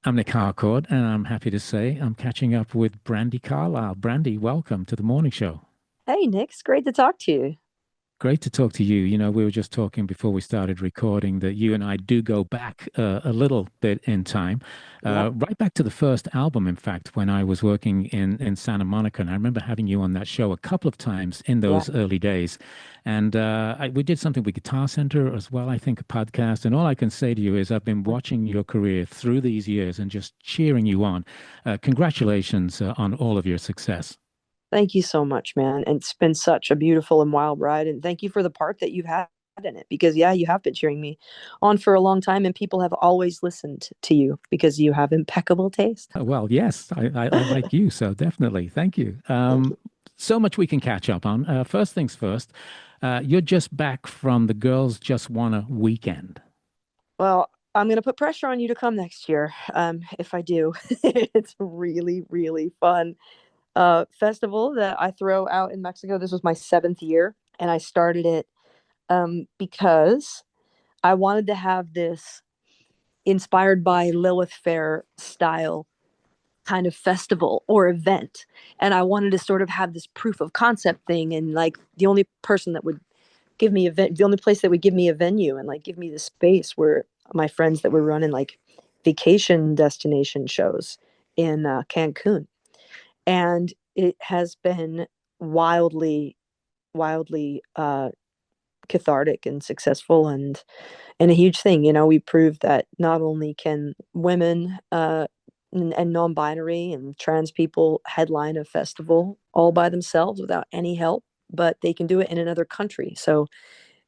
I'm Nic Harcourt, and I'm happy to say I'm catching up with Brandi Carlile. Brandi, welcome to the morning show. Hey, Nick, it's great to talk to you. Great to talk to you. We were just talking before we started recording that you and I do go back a little bit in time, Yep. right back to the first album, in fact, when I was working in Santa Monica. And I remember having you on that show a couple of times in Yeah. those early days. And we did something with Guitar Center as well, I think, a podcast. And all I can say to you is I've been watching your career through these years and just cheering you on. Congratulations on all of your success. Thank you so much, man. And it's been such a beautiful and wild ride. And thank you for the part that you've had in it because, yeah, you have been cheering me on for a long time. And people have always listened to you because you have impeccable taste. Well, yes, I like you, so definitely. Thank you. Thank you. So much we can catch up on. First things first, you're just back from the Girls Just Wanna weekend. Well, I'm going to put pressure on you to come next year. If I do, it's really, really fun. Festival that I throw out in Mexico. This was my seventh year, and I started it because I wanted to have this inspired by Lilith Fair style kind of festival or event. And I wanted to sort of have this proof of concept thing. And like the only person that would give me the only place that would give me a venue and like give me the space were my friends that were running like vacation destination shows in Cancun. And it has been wildly, wildly cathartic and successful and a huge thing. You know, we proved that not only can women and non-binary and trans people headline a festival all by themselves without any help, but they can do it in another country. So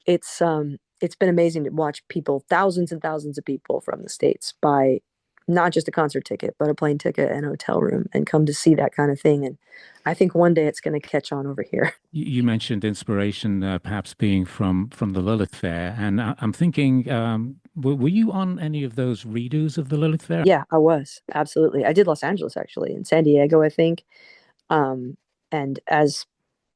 it's been amazing to watch people, thousands and thousands of people from the States buy not just a concert ticket, but a plane ticket and a hotel room and come to see that kind of thing. And I think one day it's going to catch on over here. You mentioned inspiration, perhaps being from the Lilith Fair, and I'm thinking, were you on any of those redos of the Lilith Fair? Yeah, I was. Absolutely. I did Los Angeles actually, in San Diego, I think. Um, and as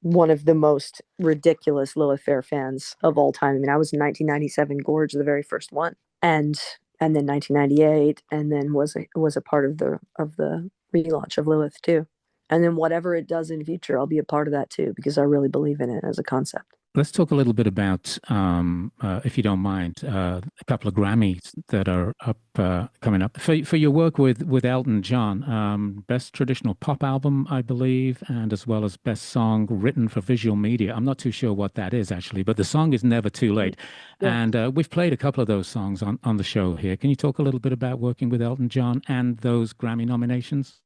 one of the most ridiculous Lilith Fair fans of all time. I mean, I was in 1997 Gorge, the very first one, and then 1998, and then was a part of the relaunch of Lilith too. And then whatever it does in future, I'll be a part of that too because I really believe in it as a concept. Let's talk a little bit about, if you don't mind, a couple of Grammys that are up coming up for your work with Elton John. Best traditional pop album, I believe, and as well as best song written for visual media. I'm not too sure what that is actually, but the song is Never Too Late, Yeah. and we've played a couple of those songs on the show here. Can you talk a little bit about working with Elton John and those Grammy nominations?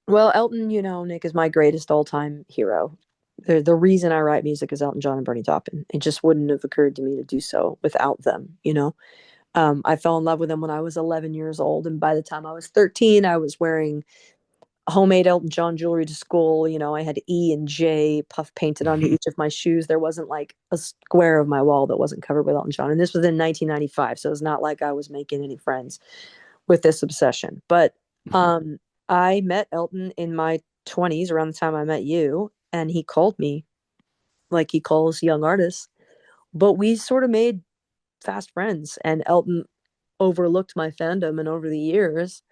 Well, Elton, you know, Nick is my greatest all-time hero. The reason I write music is Elton John and Bernie Taupin. It just wouldn't have occurred to me to do so without them, you know. I fell in love with them when I was 11 years old, and by the time I was 13, I was wearing homemade Elton John jewelry to school. You know, I had E and J puff painted onto each of my shoes. There wasn't like a square of my wall that wasn't covered with Elton John, and this was in 1995, so it's not like I was making any friends with this obsession. But um, I met Elton in my 20s, around the time I met you, and he called me like he calls young artists. But we sort of made fast friends, and Elton overlooked my fandom, and over the years,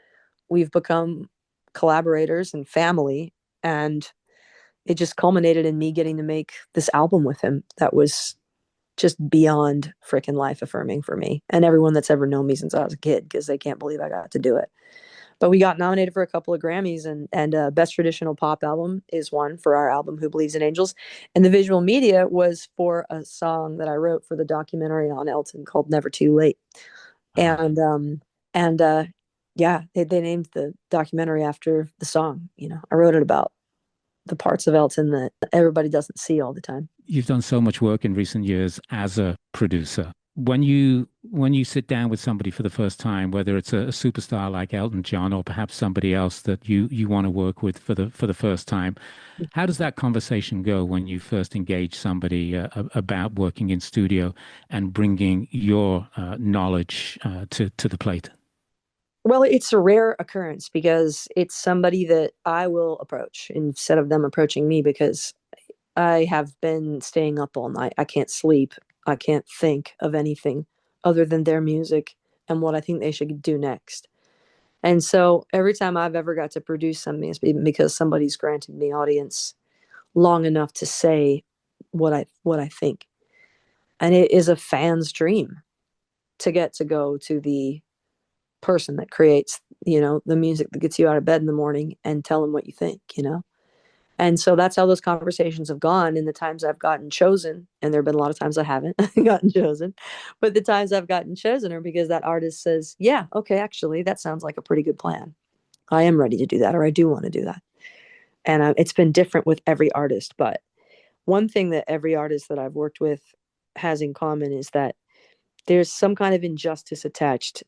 we've become collaborators and family. And it just culminated in me getting to make this album with him that was just beyond freaking life affirming for me and everyone that's ever known me since I was a kid because they can't believe I got to do it. But we got nominated for a couple of Grammys, and Best Traditional Pop Album is one for our album Who Believes in Angels, and the visual media was for a song that I wrote for the documentary on Elton called Never Too Late. Ah. And yeah, they named the documentary after the song. You know, I wrote it about the parts of Elton that everybody doesn't see all the time. You've done so much work in recent years as a producer. When you sit down with somebody for the first time, whether it's a superstar like Elton John or perhaps somebody else that you want to work with for the first time, how does that conversation go when you first engage somebody about working in studio and bringing your knowledge to the plate? Well, it's a rare occurrence because it's somebody that I will approach instead of them approaching me because I have been staying up all night. I can't sleep. I can't think of anything other than their music and what I think they should do next. And so every time I've ever got to produce something, it's been because somebody's granted me audience long enough to say what I think. And it is a fan's dream to get to go to the person that creates, the music that gets you out of bed in the morning and tell them what you think. And so that's how those conversations have gone. In the times I've gotten chosen, and there have been a lot of times I haven't gotten chosen, but the times I've gotten chosen are because that artist says, yeah, okay, actually, that sounds like a pretty good plan. I am ready to do that, or I do want to do that. And it's been different with every artist. But one thing that every artist that I've worked with has in common is that there's some kind of injustice attached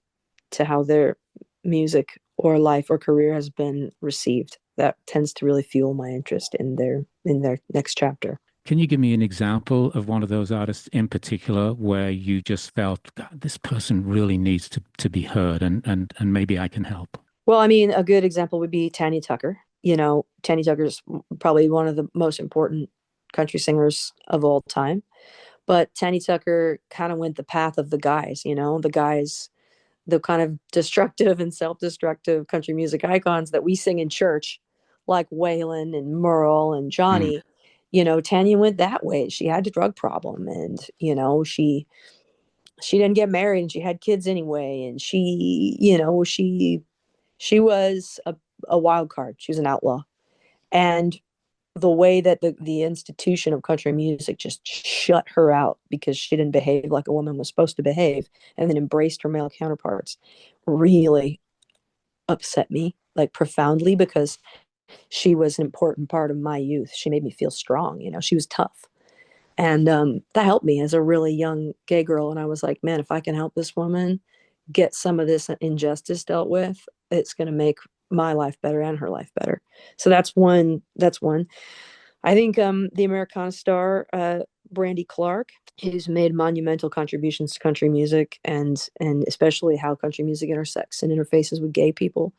to how their music or life or career has been received. That tends to really fuel my interest in their next chapter. Can you give me an example of one of those artists in particular where you just felt, God, this person really needs to be heard and maybe I can help? Well, I mean, a good example would be Tanya Tucker. Tanya Tucker's probably one of the most important country singers of all time. But Tanya Tucker kind of went the path of the kind of destructive and self-destructive country music icons that we sing in church, like Waylon and Merle and Mm, Johnny. Tanya went that way. She had a drug problem, and she didn't get married, and she had kids anyway, and she was a wild card. She was an outlaw, and the way that the institution of country music just shut her out because she didn't behave like a woman was supposed to behave and then embraced her male counterparts really upset me, like, profoundly, because she was an important part of my youth. She made me feel strong. She was tough. And that helped me as a really young gay girl. And I was like, man, if I can help this woman get some of this injustice dealt with, it's going to make my life better and her life better. So that's one. That's one. I think the Americana star, Brandi Clark, who's made monumental contributions to country music, and especially how country music intersects and interfaces with gay people,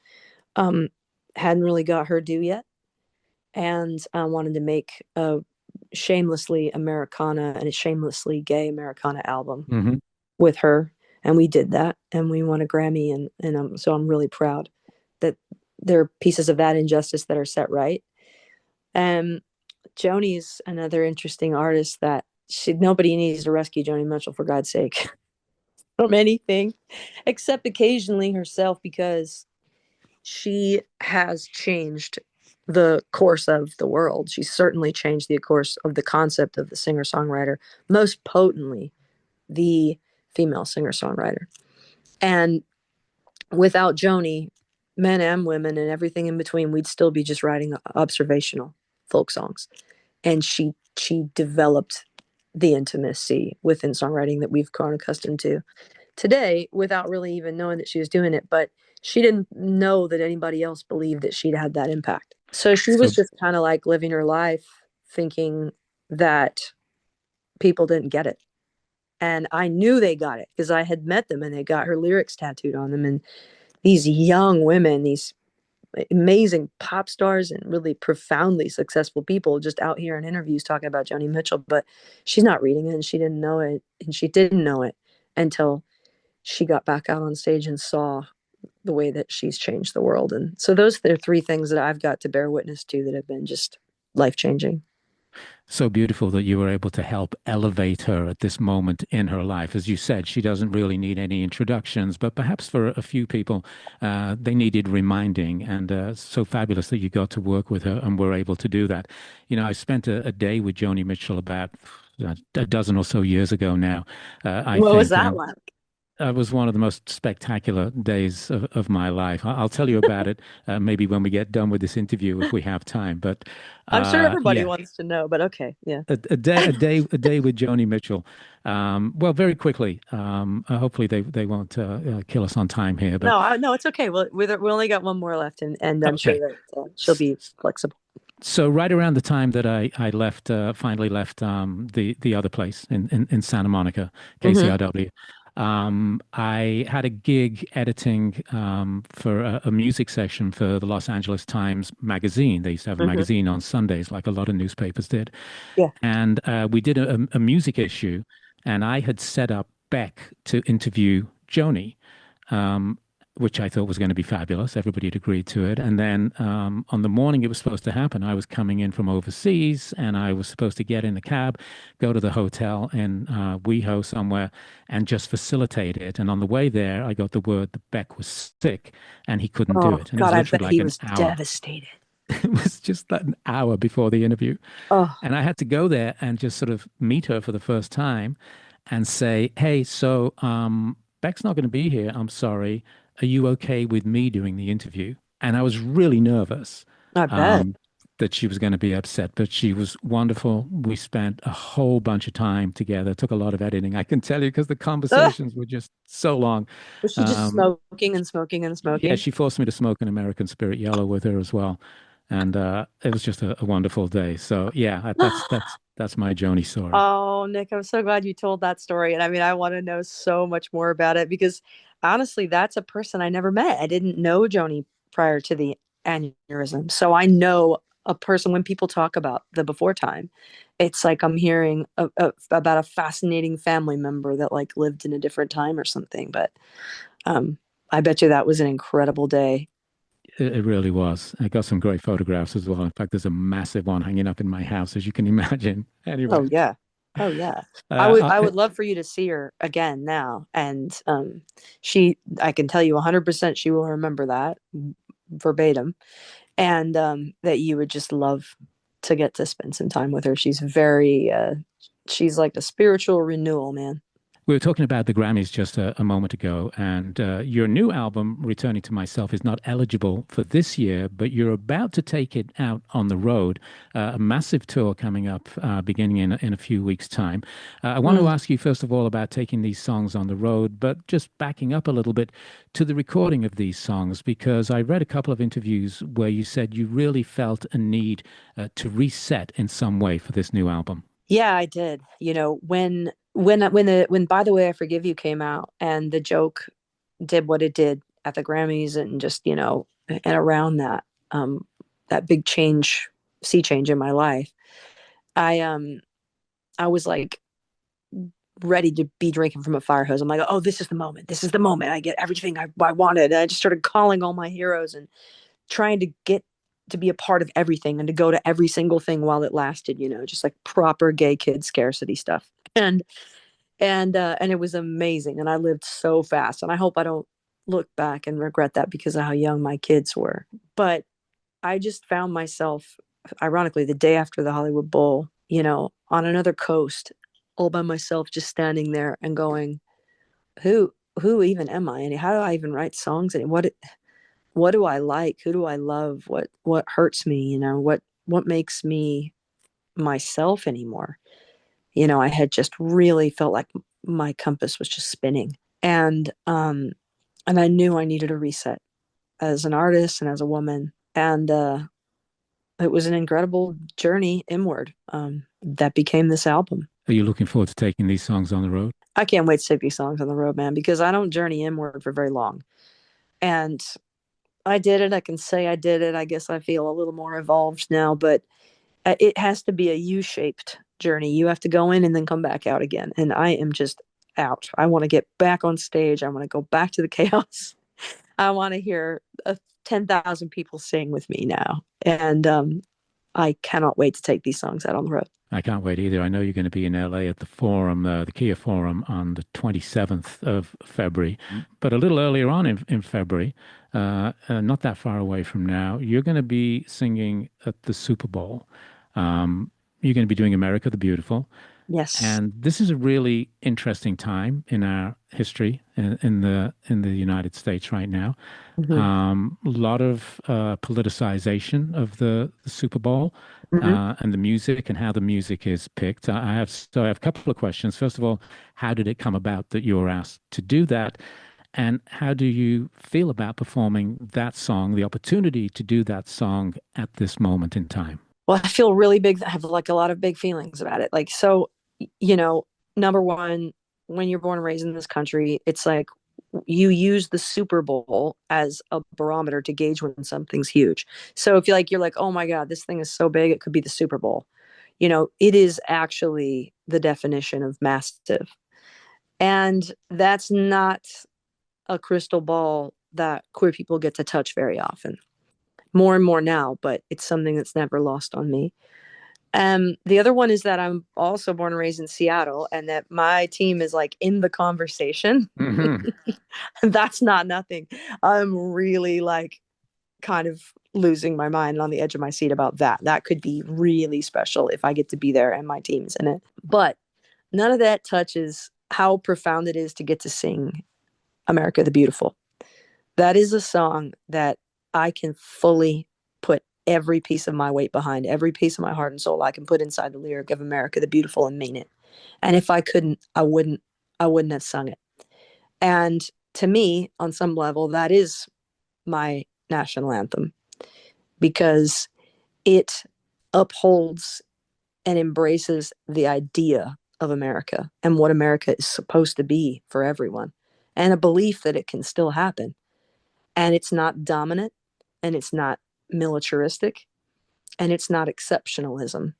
um, hadn't really got her due yet, and wanted to make a shamelessly Americana and a shamelessly gay Americana album hmm. with her, and we did that, and we won a Grammy, and so I'm really proud that there are pieces of that injustice that are set right. And Joni's another interesting artist that nobody needs to rescue Joni Mitchell, for God's sake, from anything except occasionally herself, because she has changed the course of the world. She's certainly changed the course of the concept of the singer songwriter, most potently the female singer songwriter. And without Joni, men and women and everything in between, we'd still be just writing observational folk songs. And she developed the intimacy within songwriting that we've grown accustomed to today without really even knowing that she was doing it. But she didn't know that anybody else believed that she'd had that impact. So she was So, just kind of like living her life thinking that people didn't get it. And I knew they got it because I had met them and they got her lyrics tattooed on them. And these young women, these amazing pop stars and really profoundly successful people, just out here in interviews talking about Joni Mitchell, but she's not reading it, and she didn't know it, and she didn't know it until she got back out on stage and saw the way that she's changed the world. And so those are three things that I've got to bear witness to that have been just life changing. so beautiful that you were able to help elevate her at this moment in her life. As you said, she doesn't really need any introductions, but perhaps for a few people, they needed reminding. And so fabulous that you got to work with her and were able to do that. I spent a day with Joni Mitchell about a dozen or so years ago now. I What was think that like? It was one of the most spectacular days of my life. I'll tell you about it maybe when we get done with this interview if we have time. But I'm sure everybody yeah, wants to know, but okay, yeah. a day with Joni Mitchell. Well, very quickly. Hopefully they won't kill us on time here. But No, it's okay. We only got one more left, and I'm sure okay. that she'll be flexible. So right around the time that I left, finally left the other place in Santa Monica, Hmm. KCRW, I had a gig editing for a music section for the Los Angeles Times magazine. They used to have a Hmm. magazine on Sundays, like a lot of newspapers did, Yeah. and we did a music issue, and I had set up Beck to interview Joni. Um, which I thought was going to be fabulous. Everybody had agreed to it. And then on the morning it was supposed to happen, I was coming in from overseas and I was supposed to get in the cab, go to the hotel in WeHo somewhere and just facilitate it. And on the way there, I got the word that Beck was sick and he couldn't do Oh it. And it God, was I literally bet like he an was hour. devastated. It was just like an hour before the interview. Oh, And I had to go there and just sort of meet her for the first time and say, hey, so Beck's not going to be here. I'm sorry. Are you okay with me doing the interview? And I was really nervous I bet. um, that she was going to be upset, but she was wonderful. We spent a whole bunch of time together, took a lot of editing, I can tell you, because the Ugh. conversations were just so long. Was she just Um, smoking and smoking and yeah, smoking? she forced me to smoke an American Spirit Yellow with her as well. And it was just a wonderful day. So yeah, that's my Joni story. Oh, Nick, I'm so glad you told that story. And I mean, I want to know so much more about it because honestly, that's a person I never met. I didn't know Joni prior to the aneurysm. So I know a person when people talk about the before time, it's like I'm hearing about a fascinating family member that like lived in a different time or something. But um, I bet you that was an incredible day. It really was. I got some great photographs as well. In fact, there's a massive one hanging up in my house, as you can imagine. Oh Anyway, yeah. Oh yeah. I I, would love for you to see her again now. And I can tell you 100% she will remember that verbatim. And that you would just love to get to spend some time with her. She's like a spiritual renewal, man. we were talking about the Grammys just a moment ago, and your new album, Returning to Myself, is not eligible for this year, but you're about to take it out on the road, a massive tour coming up beginning in a few weeks' time. I want to Mm. ask you, first of all, about taking these songs on the road, but just backing up a little bit to the recording of these songs, because I read a couple of interviews where you said you really felt a need to reset in some way for this new album. Yeah, I did. You know, when By the Way I Forgive You came out and the joke did what it did at the Grammys and just, and around that big sea change in my life, I I was like ready to be drinking from a fire hose. I'm like, oh, this is the moment. This is the moment. I get everything I wanted. And I just started calling all my heroes and trying to get to be a part of everything and to go to every single thing while it lasted, just like proper gay kid scarcity stuff. And it was amazing. And I lived so fast. And I hope I don't look back and regret that because of how young my kids were. But I just found myself, ironically, the day after the Hollywood Bowl, on another coast, all by myself, just standing there and going, who even am I? And how do I even write songs? And what do I like? Who do I love? What hurts me? What makes me myself anymore? I had just really felt like my compass was just spinning. And I knew I needed a reset as an artist and as a woman. And it was an incredible journey inward that became this album. Are you looking forward to taking these songs on the road? I can't wait to take these songs on the road, man, because I don't journey inward for very long. And I did it. I can say I did it. I guess I feel a little more evolved now, but it has to be a U-shaped journey. You have to go in and then come back out again. And I am just out. I want to get back on stage. I want to go back to the chaos. I want to hear 10,000 people sing with me now. And I cannot wait to take these songs out on the road. I can't wait either. I know you're going to be in LA at the forum, the Kia Forum, on the 27th of February, but a little earlier on in February, not that far away from now, you're going to be singing at the Super Bowl. You're going to be doing America the Beautiful. Yes. And this is a really interesting time in our history in the United States right now. Hmm. A lot of politicization of the Super Bowl Hmm. and the music and how the music is picked. I have a couple of questions. First of all, how did it come about that you were asked to do that? And how do you feel about performing that song, the opportunity to do that song at this moment in time? Well, I feel really big. I have like a lot of big feelings about it. Like, so, you know, number one, when you're born and raised in this country, it's like you use the Super Bowl as a barometer to gauge when something's huge. So if you're like, oh my God, this thing is so big, it could be the Super Bowl. It is actually the definition of massive. And that's not a crystal ball that queer people get to touch very often. More and more now, but it's something that's never lost on me. The other one is that I'm also born and raised in Seattle, and that my team is like in the conversation. Hmm. That's not nothing. I'm really like kind of losing my mind on the edge of my seat about that. That could be really special if I get to be there and my team's in it. But none of that touches how profound it is to get to sing America the Beautiful. That is a song that I can fully put every piece of my weight behind, every piece of my heart and soul I can put inside the lyric of America the Beautiful and mean it. And if I couldn't, I wouldn't have sung it. And to me, on some level, that is my national anthem because it upholds and embraces the idea of America and what America is supposed to be for everyone, and a belief that it can still happen. And it's not dominant, and it's not militaristic, and it's not exceptionalism.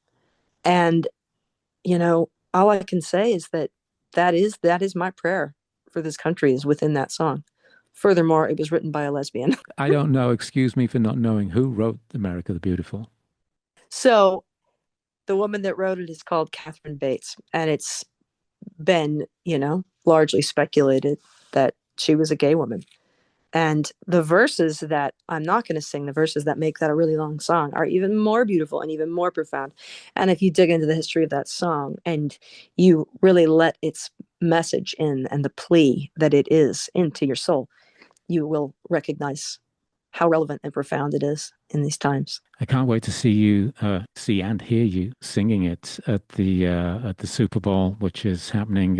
And, all I can say is that that is my prayer for this country is within that song. Furthermore, it was written by a lesbian. I don't know. Excuse me for not knowing who wrote America the Beautiful. So the woman that wrote it is called Catherine Bates, and it's been, largely speculated that she was a gay woman. And the verses that I'm not going to sing, the verses that make that a really long song, are even more beautiful and even more profound. And if you dig into the history of that song and you really let its message in and the plea that it is into your soul, you will recognize how relevant and profound it is in these times. I can't wait to see and hear you singing it at the Super Bowl, which is happening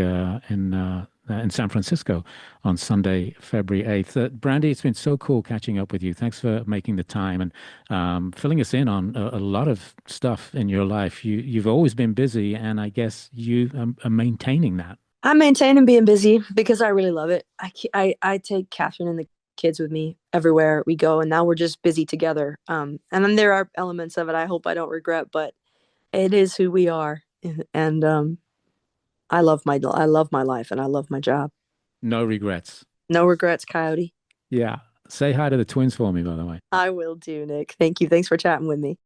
in San Francisco on Sunday, February 8th. Brandi, it's been so cool catching up with you. Thanks for making the time and filling us in on a lot of stuff in your life. You've always been busy, and I guess you are maintaining that. I'm maintaining being busy because I really love it. I take Catherine and the kids with me everywhere we go, and now we're just busy together. And then there are elements of it I hope I don't regret, but it is who we are. And I love my life and I love my job. No regrets. No regrets, Coyote. Yeah. Say hi to the twins for me, by the way. I will do, Nick. Thank you. Thanks for chatting with me.